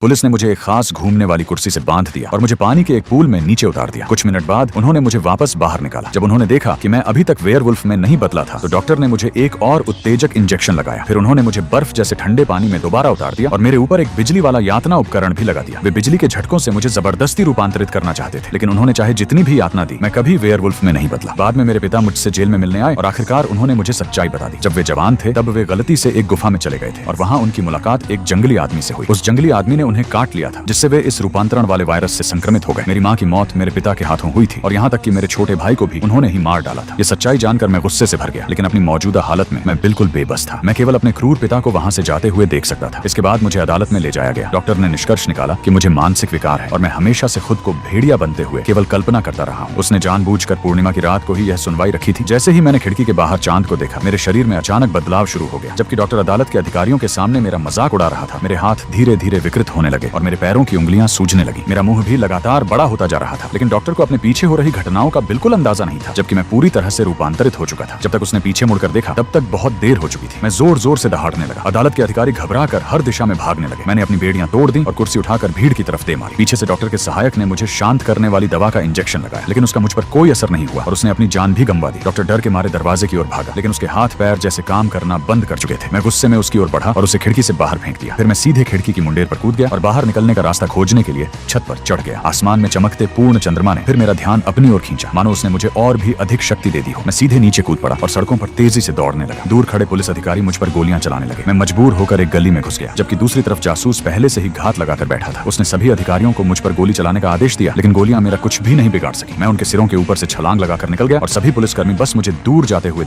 Police ने मुझे एक खास घूमने वाली कुर्सी से बांध दिया और मुझे पानी के एक पूल में नीचे उतार दिया। कुछ मिनट बाद उन्होंने मुझे वापस बाहर निकाला। जब उन्होंने देखा कि मैं अभी तक वेयरवुल्फ में नहीं बदला था तो डॉक्टर ने मुझे एक और उत्तेजक इंजेक्शन लगाया। फिर उन्होंने मुझे बर्फ जैसे ठंडे पानी में दोबारा उतार दिया और मेरे ऊपर एक बिजली वाला यातना उपकरण भी लगा दिया। वे बिजली के झटकों से मुझे जबरदस्ती रूपांतरित करना चाहते थे, लेकिन उन्होंने चाहे जितनी भी यातना दी, मैं कभी वेयरवुल्फ में नहीं बदला। बाद में मेरे पिता मुझसे जेल में मिलने आए और आखिरकार उन्होंने मुझे सच्चाई बता दी। जब वे जवान थे तब वे गलती से एक गुफा में चले गए थे और वहाँ उनकी मुलाकात एक जंगली आदमी से हुई। उस जंगली आदमी ने उन्हें काट लिया था, जिससे वे इस रूपांतरण वाले वायरस से संक्रमित हो गए। मेरी माँ की मौत मेरे पिता के हाथों हुई थी और यहाँ तक कि मेरे छोटे भाई को भी उन्होंने ही मार डाला था। ये सच्चाई जानकर मैं गुस्से से भर गया, लेकिन अपनी मौजूदा हालत में मैं बिल्कुल बेबस था। मैं केवल अपने क्रूर पिता को वहाँ से जाते हुए देख सकता था। इसके बाद मुझे अदालत में ले जाया गया। डॉक्टर ने निष्कर्ष निकाला कि मुझे मानसिक विकार है और मैं हमेशा से खुद को भेड़िया बनते हुए केवल कल्पना करता रहा हूँ। उसने जानबूझकर पूर्णिमा की रात को ही यह सुनवाई रखी थी। जैसे ही मैंने खिड़की के बाहर चांद को देखा, मेरे शरीर में अचानक बदलाव शुरू हो गया। जबकि डॉक्टर अदालत के अधिकारियों के सामने मेरा मजाक उड़ा रहा था, मेरे हाथ धीरे धीरे विकृत होने लगे और मेरे पैरों की उंगलियां सूजने लगी। मेरा मुंह भी लगातार बड़ा होता जा रहा था, लेकिन डॉक्टर को अपने पीछे हो रही घटनाओं का बिल्कुल अंदाजा नहीं था, जबकि मैं पूरी तरह से रूपांतरित हो चुका था। जब तक उसने पीछे मुड़कर देखा तब तक बहुत देर हो चुकी थी। मैं जोर जोर से दहाड़ने लगा। अदालत के अधिकारी घबराकर हर दिशा में भागने लगे। मैंने अपनी बेड़ियां तोड़ दी और कुर्सी उठाकर भीड़ की तरफ दे मारी। पीछे से डॉक्टर के सहायक ने मुझे शांत करने वाली दवा का इंजेक्शन लगाया, लेकिन उसका मुझ पर कोई असर नहीं हुआ और उसने अपनी जान भी गंवा दी। डॉक्टर डर के मारे दरवाजे की ओर भागा, लेकिन उसके हाथ पैर जैसे काम करना बंद कर चुके थे। मैं गुस्से में उसकी ओर बढ़ा और उसे खिड़की से बाहर फेंक दिया। फिर मैं सीधे खिड़की की मुंडेर पर कूद गया और बाहर निकलने का रास्ता खोजने के लिए छत पर चढ़ गया। आसमान में चमकते पूर्ण चंद्रमा ने फिर मेरा ध्यान अपनी ओर खींचा, मानो उसने मुझे और भी अधिक शक्ति दे दी हो। मैं सीधे नीचे कूद पड़ा और सड़कों पर तेजी से दौड़ने लगा। दूर खड़े पुलिस अधिकारी मुझ पर गोलियां चलाने लगे। मैं मजबूर होकर एक गली में घुस गया, जबकि दूसरी तरफ जासूस पहले से ही घात लगाकर बैठा था। उसने सभी अधिकारियों को मुझ पर गोली चलाने का आदेश दिया, लेकिन गोलियां मेरा कुछ भी नहीं बिगाड़ सकी। मैं उनके सिरों के ऊपर से छलांग लगाकर निकल गया और सभी पुलिसकर्मी बस मुझे दूर जाते हुए